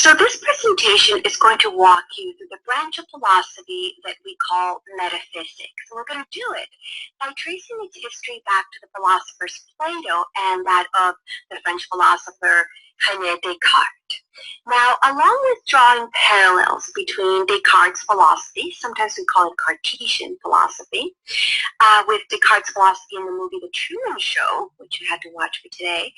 So this presentation is going to walk you through the branch of philosophy that we call metaphysics. And we're going to do it by tracing its history back to the philosophers Plato and that of the French philosopher René Descartes. Now, along with drawing parallels between Descartes' philosophy, sometimes we call it Cartesian philosophy, with Descartes' philosophy in the movie The Truman Show, which you had to watch for today,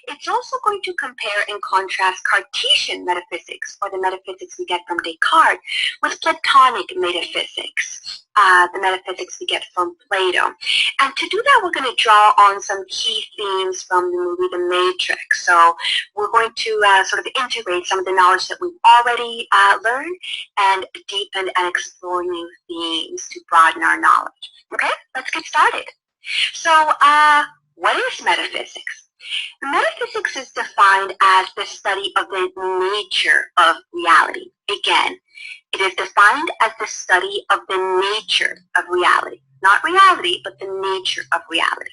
it's also going to compare and contrast Cartesian metaphysics, or the metaphysics we get from Descartes, with Platonic metaphysics, the metaphysics we get from Plato. And to do that, we're going to draw on some key themes from the movie The Matrix. So we're going to sort of integrate some of the knowledge that we've already learned and deepen and explore new themes to broaden our knowledge. Okay, let's get started. So what is metaphysics? Metaphysics is defined as the study of the nature of reality. Again, it is defined as the study of the nature of reality. Not reality, but the nature of reality.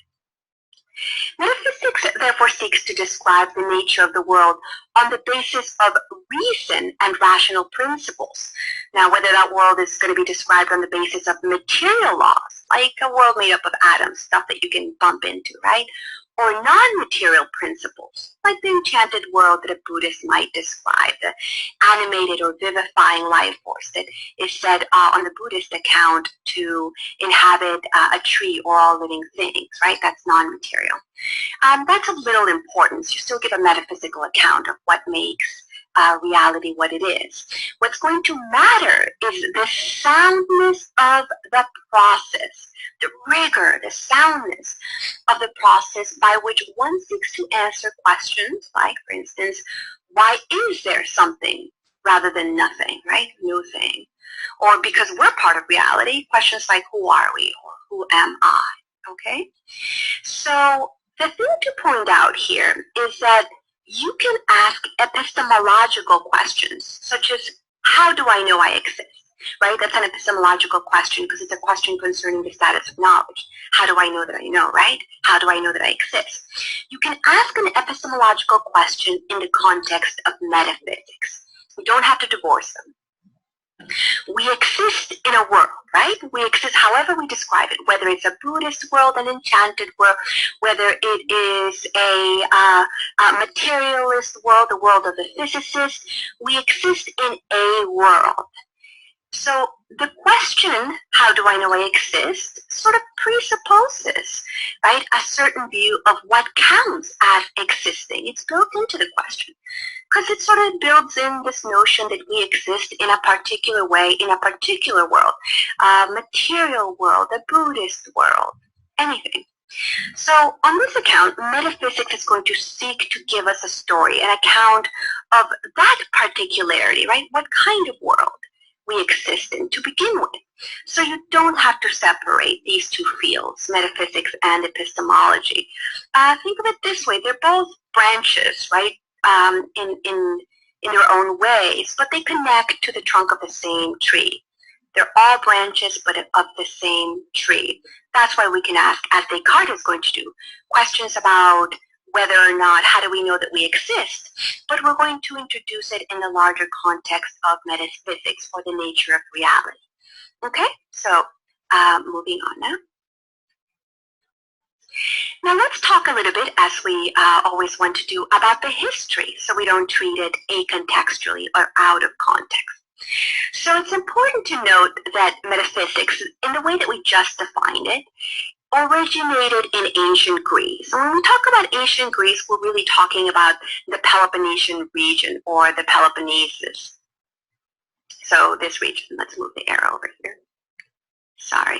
Metaphysics therefore seeks to describe the nature of the world on the basis of reason and rational principles. Now, whether that world is going to be described on the basis of material laws, like a world made up of atoms, stuff that you can bump into, right? Or non-material principles, like the enchanted world that a Buddhist might describe, the animated or vivifying life force that is said on the Buddhist account to inhabit a tree or all living things, right? That's non-material. That's of little importance. You still give a metaphysical account of what makes reality what it is. What's going to matter is the soundness of the process, the rigor, the soundness of the process by which one seeks to answer questions like, for instance, why is there something rather than nothing, right? No thing. Or because we're part of reality, questions like, who are we or who am I, okay? So the thing to point out here is that you can ask epistemological questions, such as, how do I know I exist? Right? That's an epistemological question because it's a question concerning the status of knowledge. How do I know that I know, right? How do I know that I exist? You can ask an epistemological question in the context of metaphysics. You don't have to divorce them. We exist in a world, right? We exist however we describe it, whether it's a Buddhist world, an enchanted world, whether it is a materialist world, the world of the physicist. We exist in a world. So the question, how do I know I exist, sort of presupposes, right, a certain view of what counts as existing. It's built into the question because it sort of builds in this notion that we exist in a particular way, in a particular world, a material world, a Buddhist world, anything. So on this account, metaphysics is going to seek to give us a story, an account of that particularity, right? What kind of world we exist in to begin with. So you don't have to separate these two fields, metaphysics and epistemology. Think of it this way, they're both branches, right, in their own ways, but they connect to the trunk of the same tree. They're all branches, but of the same tree. That's why we can ask, as Descartes is going to do, questions about whether or not, how do we know that we exist? But we're going to introduce it in the larger context of metaphysics or the nature of reality. Okay, so moving on now. Now let's talk a little bit, as we always want to do, about the history so we don't treat it acontextually or out of context. So it's important to note that metaphysics, in the way that we just defined it, originated in ancient Greece. And when we talk about ancient Greece, we're really talking about the Peloponnesian region or the Peloponnesus. So this region, let's move the arrow over here. Sorry.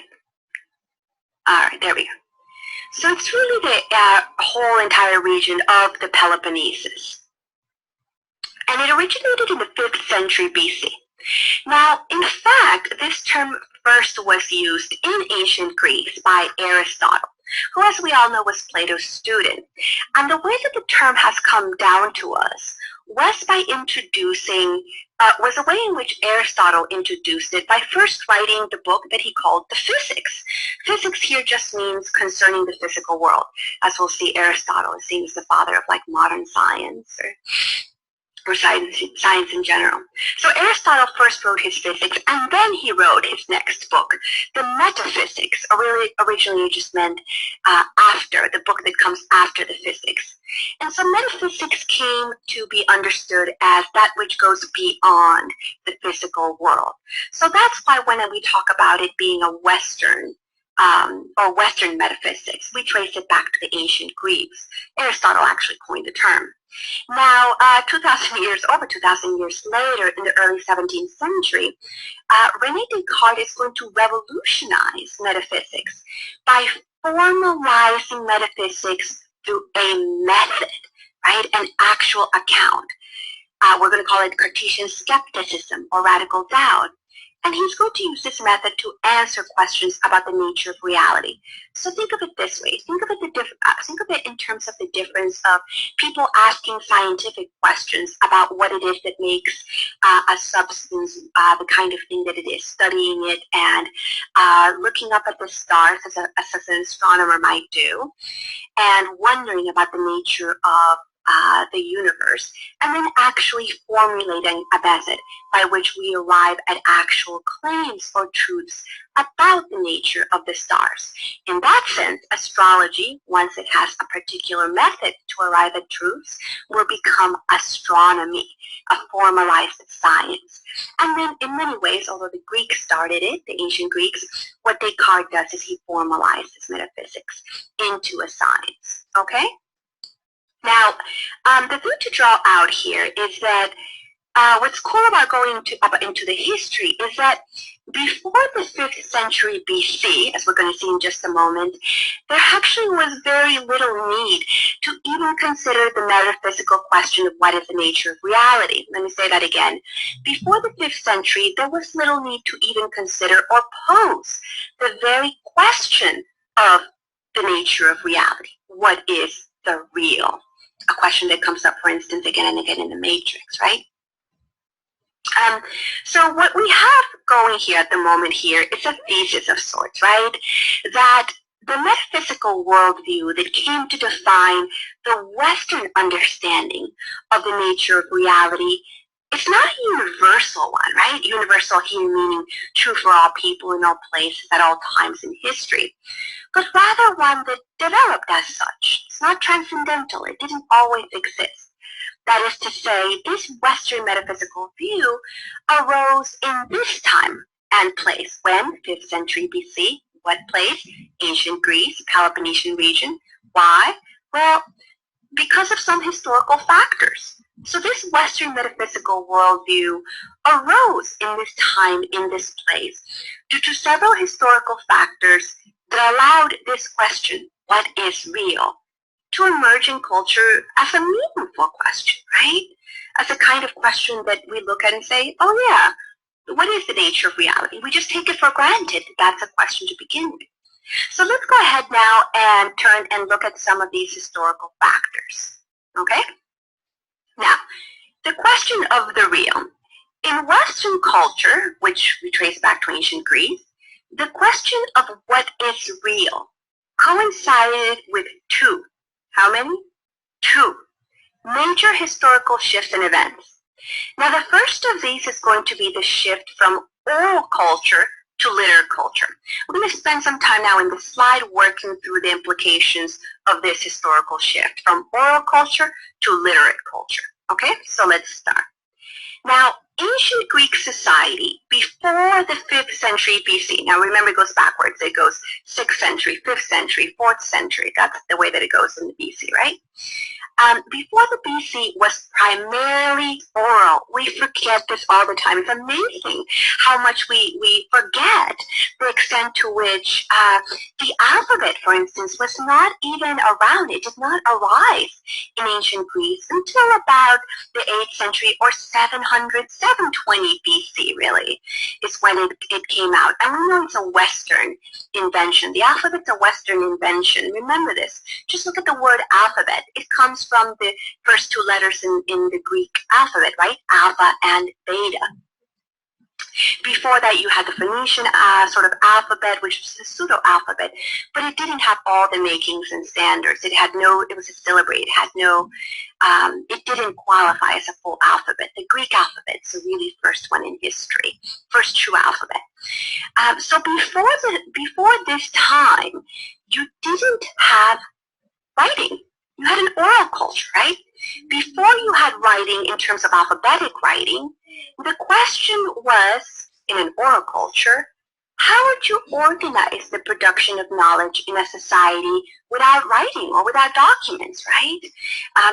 All right, there we go. So it's really the whole entire region of the Peloponnesus. And it originated in the 5th century BC. Now, in fact, this term first was used in ancient Greece by Aristotle, who, as we all know, was Plato's student. And the way that the term has come down to us was by was a way in which Aristotle introduced it by first writing the book that he called the Physics. Physics here just means concerning the physical world. As we'll see, Aristotle is seen as the father of like modern science. for science in general. So Aristotle first wrote his physics, and then he wrote his next book, the Metaphysics, or really originally just meant after, the book that comes after the physics. And so metaphysics came to be understood as that which goes beyond the physical world. So that's why when we talk about it being a Western or Western metaphysics, we trace it back to the ancient Greeks. Aristotle actually coined the term. Now, over 2,000 years later, in the early 17th century, René Descartes is going to revolutionize metaphysics by formalizing metaphysics through a method, right, an actual account. We're going to call it Cartesian skepticism or radical doubt. And he's going to use this method to answer questions about the nature of reality. So think of it this way. Think of it in terms of the difference of people asking scientific questions about what it is that makes a substance the kind of thing that it is, studying it and looking up at the stars as an astronomer might do, and wondering about the nature of the universe, and then actually formulating a method by which we arrive at actual claims or truths about the nature of the stars. In that sense, astrology, once it has a particular method to arrive at truths, will become astronomy, a formalized science. And then in many ways, although the Greeks started it, the ancient Greeks, what Descartes does is he formalizes metaphysics into a science, okay? Now, the thing to draw out here is that what's cool about going into the history is that before the 5th century BC, as we're going to see in just a moment, there actually was very little need to even consider the metaphysical question of what is the nature of reality. Let me say that again. Before the 5th century, there was little need to even consider or pose the very question of the nature of reality. What is the real? A question that comes up, for instance, again and again in the Matrix, right? So what we have going here at the moment here is a thesis of sorts, right? That the metaphysical worldview that came to define the Western understanding of the nature of reality, it's not a universal one, right? Universal here meaning true for all people in all places at all times in history, but rather one that developed as such. It's not transcendental. It didn't always exist. That is to say, this Western metaphysical view arose in this time and place. When? 5th century BC. What place? Ancient Greece, Peloponnesian region. Why? Well, because of some historical factors. So this Western metaphysical worldview arose in this time, in this place, due to several historical factors that allowed this question, what is real, to emerge in culture as a meaningful question, right? As a kind of question that we look at and say, oh yeah, what is the nature of reality? We just take it for granted that that's a question to begin with. So let's go ahead now and turn and look at some of these historical factors, okay? Now, the question of the real. In Western culture, which we trace back to ancient Greece, the question of what is real coincided with two. How many? Two major historical shifts and events. Now, the first of these is going to be the shift from oral culture to literate culture. We're going to spend some time now in this slide working through the implications of this historical shift from oral culture to literate culture. Okay, so let's start. Now, ancient Greek society before the 5th century BC, now remember it goes backwards, it goes 6th century, 5th century, 4th century, that's the way that it goes in the BC, right? Before the BC was primarily oral. We forget this all the time. It's amazing how much we forget the extent to which the alphabet, for instance, was not even around. It did not arise in ancient Greece until about the 8th century or 700, 720 BC, really, is when it came out. And we know it's a Western invention. The alphabet's a Western invention. Remember this. Just look at the word alphabet. It comes from the first two letters in the Greek alphabet, right? Alpha and beta. Before that, you had the Phoenician sort of alphabet, which was the pseudo-alphabet, but it didn't have all the makings and standards. It was a syllabary. It had no it didn't qualify as a full alphabet. The Greek alphabet is the really first one in history, first true alphabet. So before this time, you didn't have writing. You had an oral culture, right? Before you had writing in terms of alphabetic writing, the question was, in an oral culture, how would you organize the production of knowledge in a society without writing or without documents, right?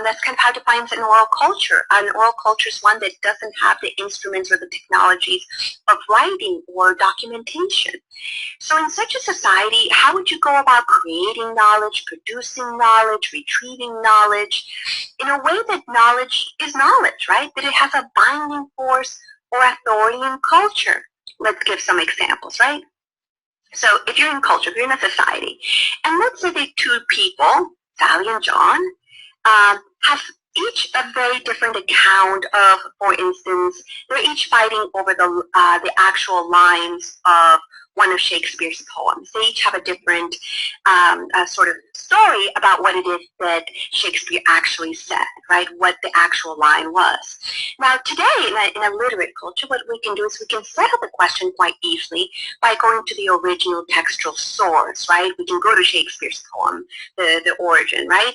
That's kind of how it defines an oral culture. An oral culture is one that doesn't have the instruments or the technologies of writing or documentation. So in such a society, how would you go about creating knowledge, producing knowledge, retrieving knowledge in a way that knowledge is knowledge, right? That it has a binding force or authority in culture. Let's give some examples, right? So if you're in culture, if you're in a society, and let's say the two people, Sally and John, have each a very different account of, for instance, they're each fighting over the actual lines of one of Shakespeare's poems. They each have a different sort of story about what it is that Shakespeare actually said, right? What the actual line was. Now, today, in a literate culture, what we can do is we can settle the question quite easily by going to the original textual source, right? We can go to Shakespeare's poem, the origin, right?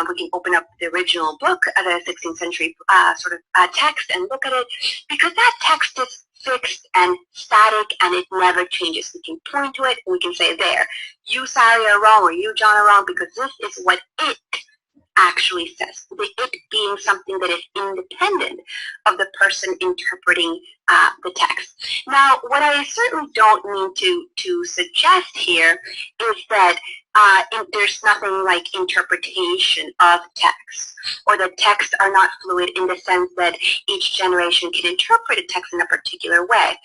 We can open up the original book, the 16th century sort of text, and look at it, because that text is fixed and static and it never changes. We can point to it and we can say, there, you, Sally, are wrong, or you, John, are wrong, because this is what it actually says. The it being something that is independent of the person interpreting the text. Now, what I certainly don't mean to suggest here is that there's nothing like interpretation of text, or that texts are not fluid in the sense that each generation can interpret a text in a particular way.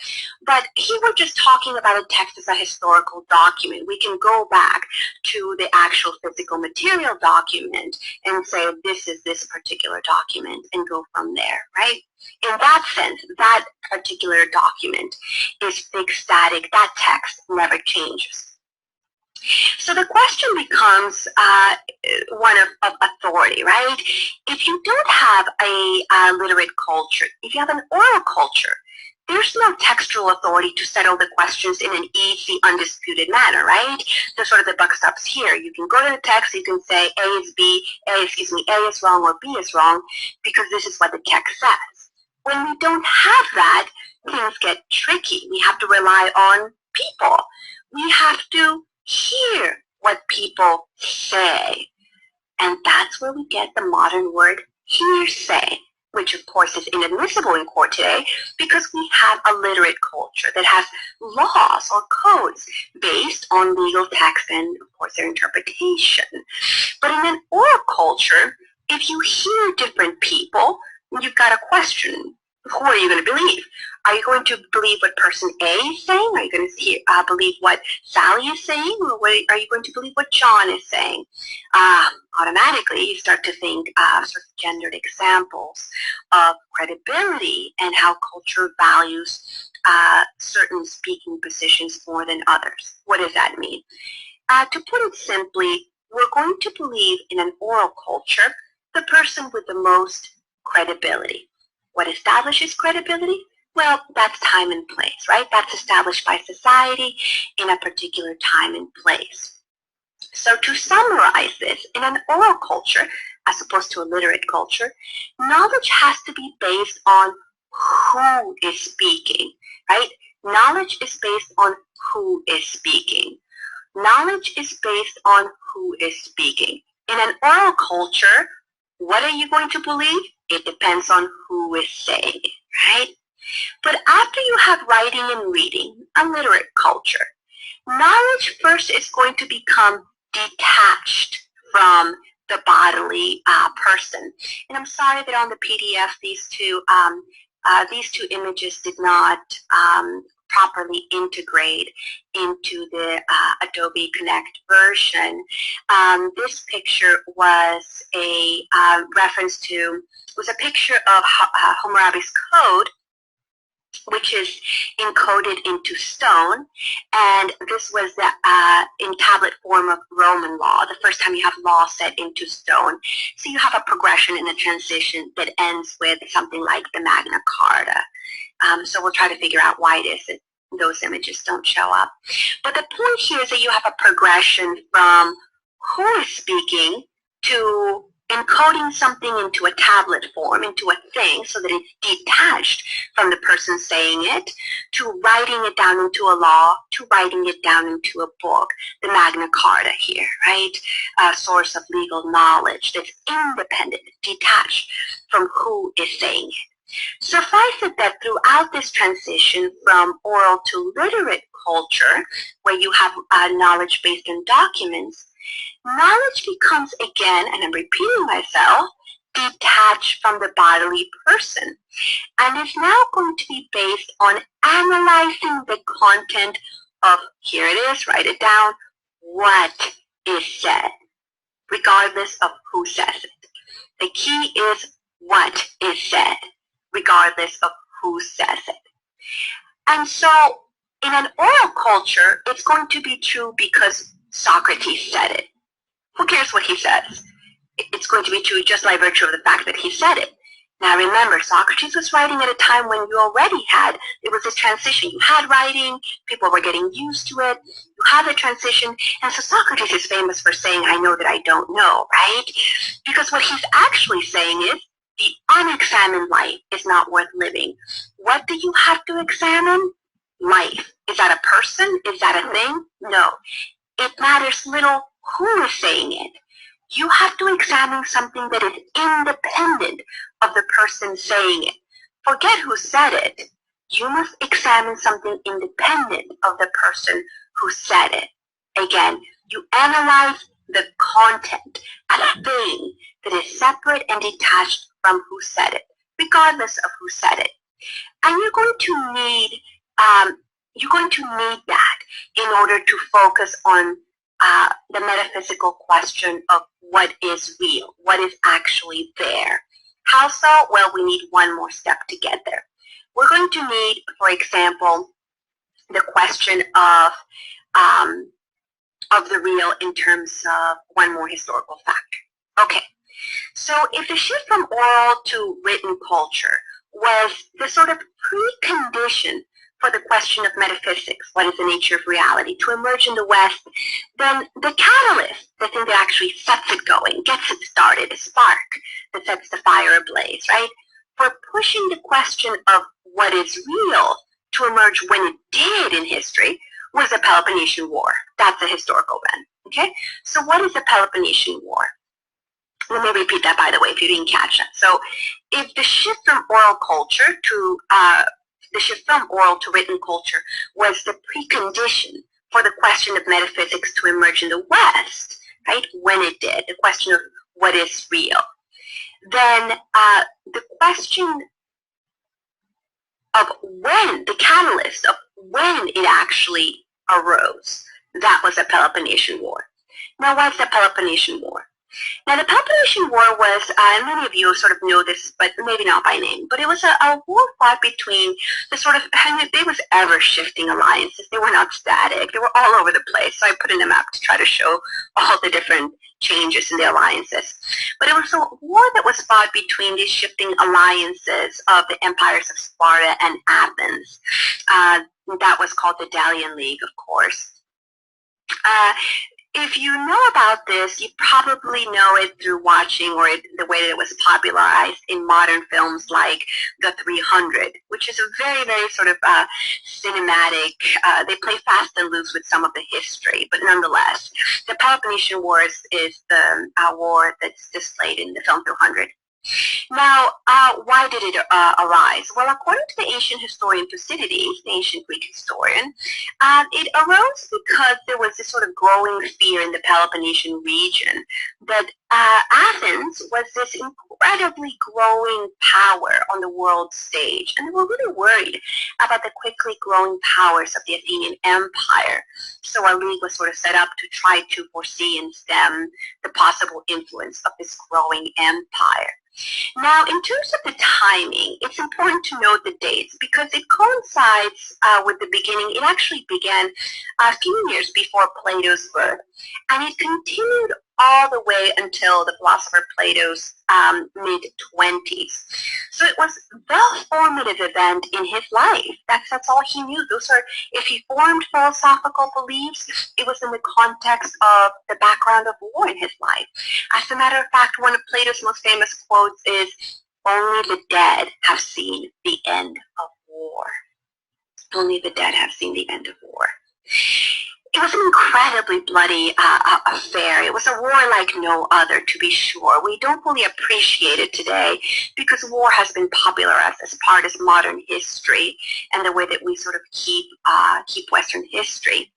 But here we're just talking about a text as a historical document. We can go back to the actual physical material document and say, this is this particular document, and go from there, right? In that sense, that particular document is fixed, static. That text never changes. So the question becomes one of authority, right? If you don't have a literate culture, if you have an oral culture, there's no textual authority to settle the questions in an easy, undisputed manner, right? So sort of the buck stops here. You can go to the text, you can say A is B, A is wrong, or B is wrong, because this is what the text says. When we don't have that, things get tricky. We have to rely on people. We have to hear what people say. And that's where we get the modern word hearsay, which of course is inadmissible in court today because we have a literate culture that has laws or codes based on legal text and of course their interpretation. But in an oral culture, if you hear different people, you've got a question. Who are you going to believe? Are you going to believe what person A is saying? Are you going to believe what Sally is saying? Or are you going to believe what John is saying? Automatically, you start to think sort of gendered examples of credibility and how culture values certain speaking positions more than others. What does that mean? To put it simply, we're going to believe in an oral culture the person with the most credibility. What establishes credibility? Well, that's time and place, right? That's established by society in a particular time and place. So to summarize this, in an oral culture, as opposed to a literate culture, knowledge has to be based on who is speaking, right? Knowledge is based on who is speaking. Knowledge is based on who is speaking. In an oral culture, what are you going to believe? It depends on who is saying, right? But after you have writing and reading, a literate culture, knowledge first is going to become detached from the bodily person. And I'm sorry that on the PDF these two images did not properly integrate into the Adobe Connect version. This picture was a reference to, was a picture of Hammurabi's code which is encoded into stone, and this was in tablet form of Roman law, the first time you have law set into stone. So you have a progression and a transition that ends with something like the Magna Carta. So we'll try to figure out why it is that those images don't show up. But the point here is that you have a progression from who is speaking to encoding something into a tablet form, into a thing, so that it's detached from the person saying it, to writing it down into a law, to writing it down into a book, the Magna Carta here, right? A source of legal knowledge that's independent, detached from who is saying it. Suffice it that throughout this transition from oral to literate culture, where you have knowledge based on documents, knowledge becomes again, and I'm repeating myself, detached from the bodily person, and is now going to be based on analyzing the content of, here it is, write it down, what is said, regardless of who says it. The key is what is said, regardless of who says it. And so in an oral culture, it's going to be true because Socrates said it. Who cares what he says? It's going to be true just by virtue of the fact that he said it. Now remember, Socrates was writing at a time when you already had, it was this transition. You had writing, people were getting used to it, you had the transition, and so Socrates is famous for saying, I know that I don't know, right? Because what he's actually saying is, the unexamined life is not worth living. What do you have to examine? Life. Is that a person? Is that a thing? No. It matters little who is saying it. You have to examine something that is independent of the person saying it. Forget who said it. You must examine something independent of the person who said it. Again, you analyze the content, a thing that is separate and detached from who said it, regardless of who said it. And you're going to need that in order to focus on the metaphysical question of what is real, what is actually there. How so? Well, we need one more step to get there. We're going to need, for example, the question of the real in terms of one more historical factor. Okay, so if the shift from oral to written culture was the sort of precondition for the question of metaphysics, what is the nature of reality, to emerge in the West, then the catalyst, the thing that actually sets it going, gets it started, a spark that sets the fire ablaze, right? For pushing the question of what is real to emerge when it did in history was the Peloponnesian War. That's a historical event, okay? So what is the Peloponnesian War? Let me repeat that, by the way, if you didn't catch that. So if the shift from oral culture to written culture was the precondition for the question of metaphysics to emerge in the West, right, when it did, the question of what is real, then the question of when, the catalyst of when it actually arose, that was the Peloponnesian War. Now, what's the Peloponnesian War? Now, the Peloponnesian War was, and many of you sort of know this, but maybe not by name, but it was a war fought between the sort of, they was ever-shifting alliances. They were not static. They were all over the place. So I put in a map to try to show all the different changes in the alliances. But it was a war that was fought between these shifting alliances of the empires of Sparta and Athens. That was called the Delian League, of course. If you know about this, you probably know it through watching or the way that it was popularized in modern films like The 300, which is a very, very sort of cinematic, they play fast and loose with some of the history, but nonetheless, the Peloponnesian Wars is the war that's displayed in the film 300. Now, why did it arise? Well, according to the ancient historian Thucydides, the ancient Greek historian, it arose because there was this sort of growing fear in the Peloponnesian region that Athens was this incredibly growing power on the world stage, and they were really worried about the quickly growing powers of the Athenian Empire. So a league was sort of set up to try to foresee and stem the possible influence of this growing empire. Now, in terms of the timing, it's important to note the dates because it coincides with the beginning. It actually began a few years before Plato's birth, and it continued all the way until the philosopher Plato's mid-20s. So it was the formative event in his life. That's all he knew. If he formed philosophical beliefs, it was in the context of the background of war in his life. As a matter of fact, one of Plato's most famous quotes is, "Only the dead have seen the end of war." Only the dead have seen the end of war. It was an incredibly bloody affair. It was a war like no other, to be sure. We don't fully appreciate it today because war has been popularized as part of modern history and the way that we sort of keep Western history.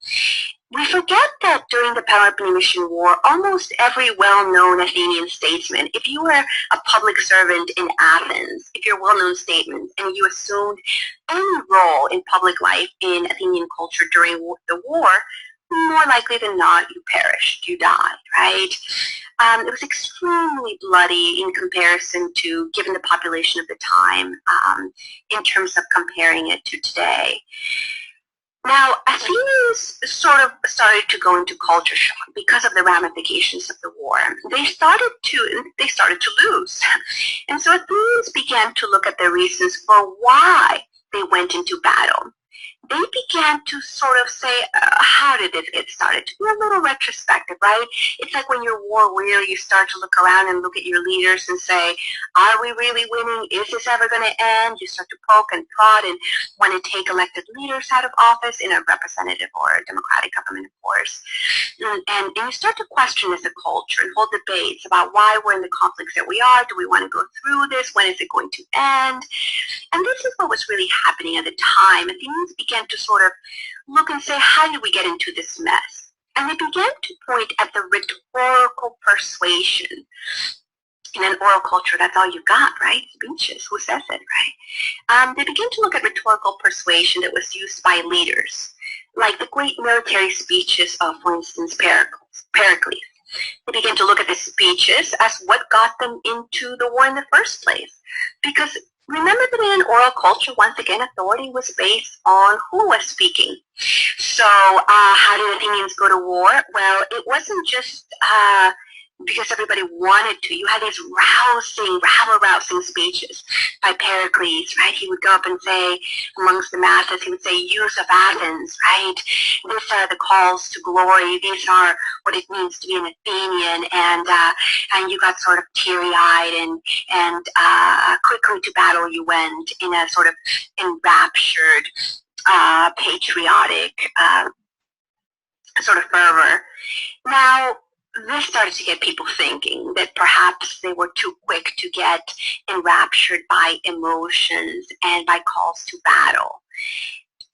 We forget that during the Peloponnesian War, almost every well-known Athenian statesman, if you were a public servant in Athens, if you're a well-known statesman and you assumed any role in public life in Athenian culture during the war, more likely than not, you perished, you died, right? It was extremely bloody in comparison to, given the population of the time, in terms of comparing it to today. Now, Athenians sort of started to go into culture shock because of the ramifications of the war. They started to lose. And so Athenians began to look at the reasons for why they went into battle. They began to sort of say, how did it get started? To be a little retrospective, right? It's like when you're war weary, you start to look around and look at your leaders and say, are we really winning? Is this ever going to end? You start to poke and prod and want to take elected leaders out of office in a representative or a democratic government, of course. And you start to question as a culture and hold debates about why we're in the conflicts that we are. Do we want to go through this? When is it going to end? And this is what was really happening at the time. Athenians began to sort of look and say, how did we get into this mess? And they began to point at the rhetorical persuasion. In an oral culture, that's all you've got, right? Speeches. Who says it, right? They began to look at rhetorical persuasion that was used by leaders, like the great military speeches of, for instance, Pericles. They began to look at the speeches as what got them into the war in the first place. Because remember that in an oral culture, once again, authority was based on who was speaking. So how did Athenians go to war? Well, it wasn't just because everybody wanted to. You had these rabble-rousing speeches by Pericles, right? He would go up and say, amongst the masses, he would say, youth of Athens, right? These are the calls to glory. These are what it means to be an Athenian. And you got sort of teary-eyed and quickly to battle you went in a sort of enraptured, patriotic sort of fervor. Now, this started to get people thinking that perhaps they were too quick to get enraptured by emotions and by calls to battle.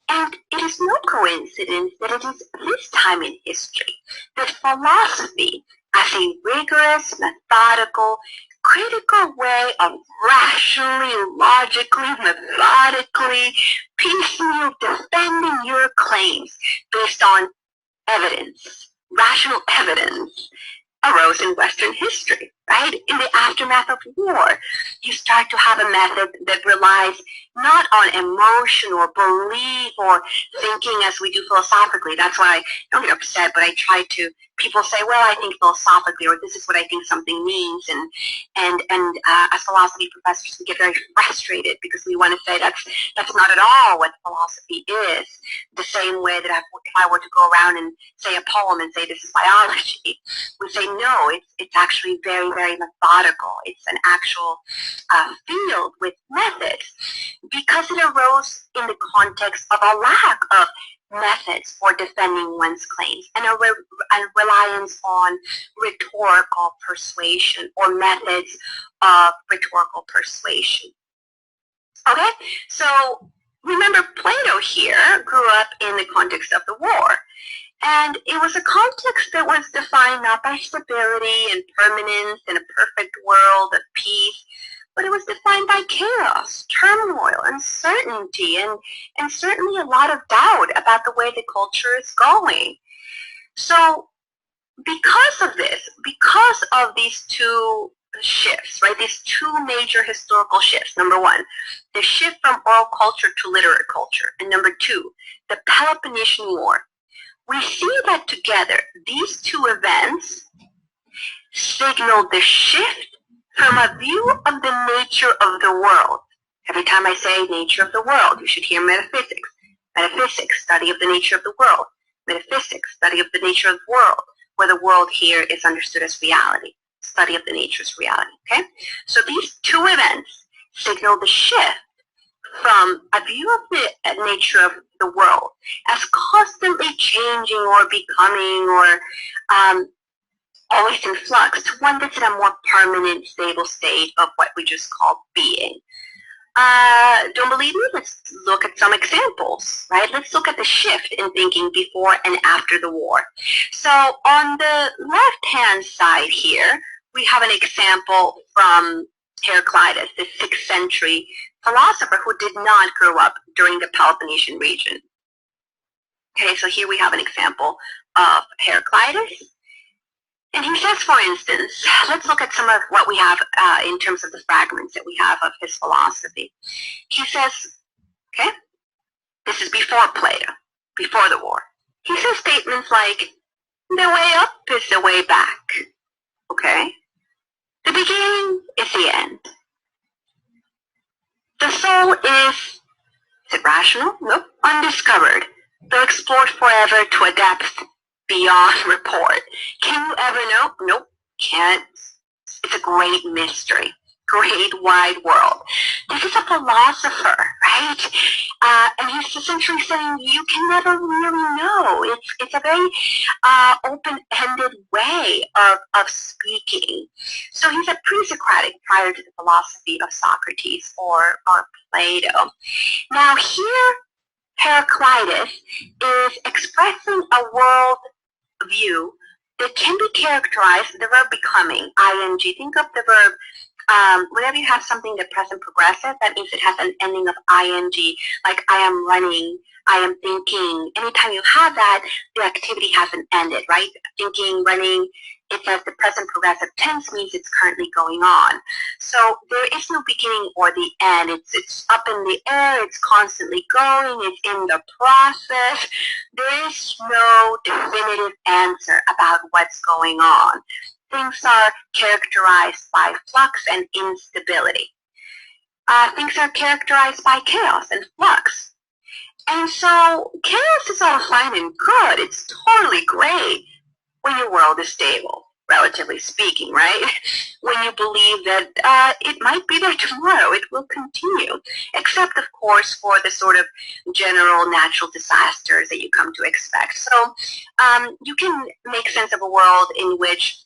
And it is no coincidence that it is this time in history that philosophy, as a rigorous, methodical, critical way of rationally, logically, methodically, piecemeal defending your claims based on evidence, rational evidence, arose in Western history, right? In the aftermath of war, you start to have a method that relies not on emotion or belief or thinking as we do philosophically. That's why I don't get upset, but I try to, people say, well, I think philosophically, or this is what I think something means. And as philosophy professors, we get very frustrated because we want to say that's not at all what philosophy is. The same way that if I were to go around and say a poem and say this is biology, we say no, it's actually very, very methodical. It's an actual field with methods because it arose in the context of a lack of methods for defending one's claims and a reliance on rhetorical persuasion or methods of rhetorical persuasion. Okay, so remember Plato here grew up in the context of the war. And it was a context that was defined not by stability and permanence and a perfect world of peace, but it was defined by chaos, turmoil, uncertainty, and certainly a lot of doubt about the way the culture is going. So because of this, because of these two shifts, right? These two major historical shifts. Number one, the shift from oral culture to literate culture. And number two, the Peloponnesian War. We see that together, these two events signal the shift from a view of the nature of the world. Every time I say nature of the world, you should hear metaphysics. Metaphysics, study of the nature of the world. Metaphysics, study of the nature of the world, where the world here is understood as reality. Study of the nature is reality, okay? So these two events signal the shift from a view of the nature of the world as constantly changing or becoming or always in flux to one that's in a more permanent, stable state of what we just call being. Don't believe me? Let's look at some examples, right? Let's look at the shift in thinking before and after the war. So on the left-hand side here, we have an example from Heraclitus, the 6th century philosopher who did not grow up during the Peloponnesian region. Okay, so here we have an example of Heraclitus. And he says, for instance, let's look at some of what we have in terms of the fragments that we have of his philosophy. He says, okay, this is before Plato, before the war. He says statements like, the way up is the way back, okay? The beginning is the end. The soul is it rational? Nope. Undiscovered, though explored forever to a depth beyond report. Can you ever know? Nope, can't. It's a great mystery, great wide world. This is a philosopher, right? And he's essentially saying you can never really know. It's a very open-ended way of speaking. So he's a pre-Socratic prior to the philosophy of Socrates or Plato. Now here, Heraclitus is expressing a world view that can be characterized, the verb becoming, ing. Think of the verb, whenever you have something that present progressive, that means it has an ending of ing, like I am running, I am thinking. Anytime you have that, the activity hasn't ended, right? Thinking, running, it says the present progressive tense means it's currently going on. So there is no beginning or the end. It's up in the air, it's constantly going, it's in the process. There is no definitive answer about what's going on. Things are characterized by flux and instability. Things are characterized by chaos and flux. And so chaos is all fine and good. It's totally great when your world is stable, relatively speaking, right? When you believe that it might be there tomorrow, it will continue, except, of course, for the sort of general natural disasters that you come to expect. So you can make sense of a world in which,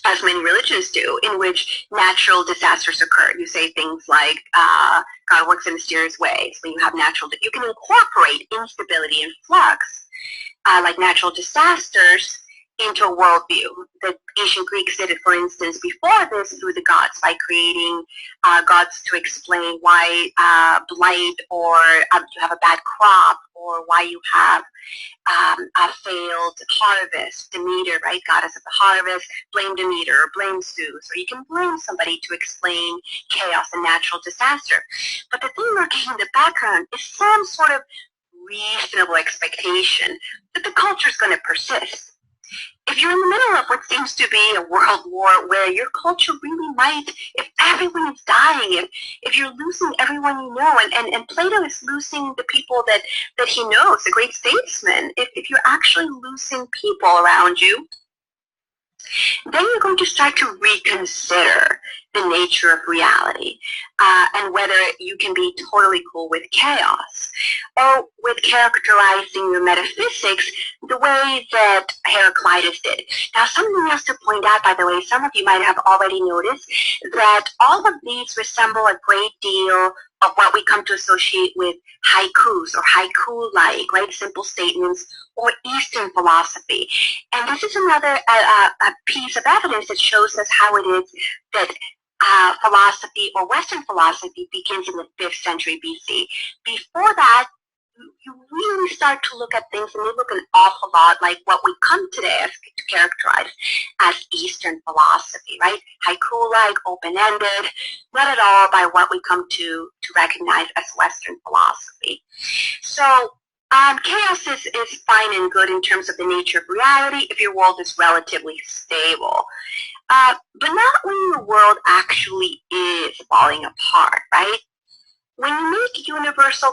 as many religions do, in which natural disasters occur. You say things like, God works in mysterious ways. When you have you can incorporate instability and flux, like natural disasters, into a worldview. The ancient Greeks did it, for instance, before this through the gods, by creating gods to explain why blight, or you have a bad crop, or why you have a failed harvest. Demeter, right, goddess of the harvest, blame Demeter or blame Zeus, or you can blame somebody to explain chaos and natural disaster. But the thing lurking in the background is some sort of reasonable expectation that the culture is going to persist. If you're in the middle of what seems to be a world war where your culture really might, if everyone is dying, if you're losing everyone you know, and Plato is losing the people that he knows, the great statesman, if you're actually losing people around you, then you're going to start to reconsider the nature of reality and whether you can be totally cool with chaos or with characterizing your metaphysics the way that Heraclitus did. Now, something else to point out, by the way, some of you might have already noticed that all of these resemble a great deal of what we come to associate with haikus or haiku-like, right, simple statements, or Eastern philosophy. And this is another a piece of evidence that shows us how it is that philosophy or Western philosophy begins in the 5th century BC. Before that, you really start to look at things and they look an awful lot like what we come today as to characterize as Eastern philosophy, right? Haiku-like, open-ended, not at all by what we come to recognize as Western philosophy. So chaos is fine and good in terms of the nature of reality if your world is relatively stable. But not when your world actually is falling apart, right? When you make universal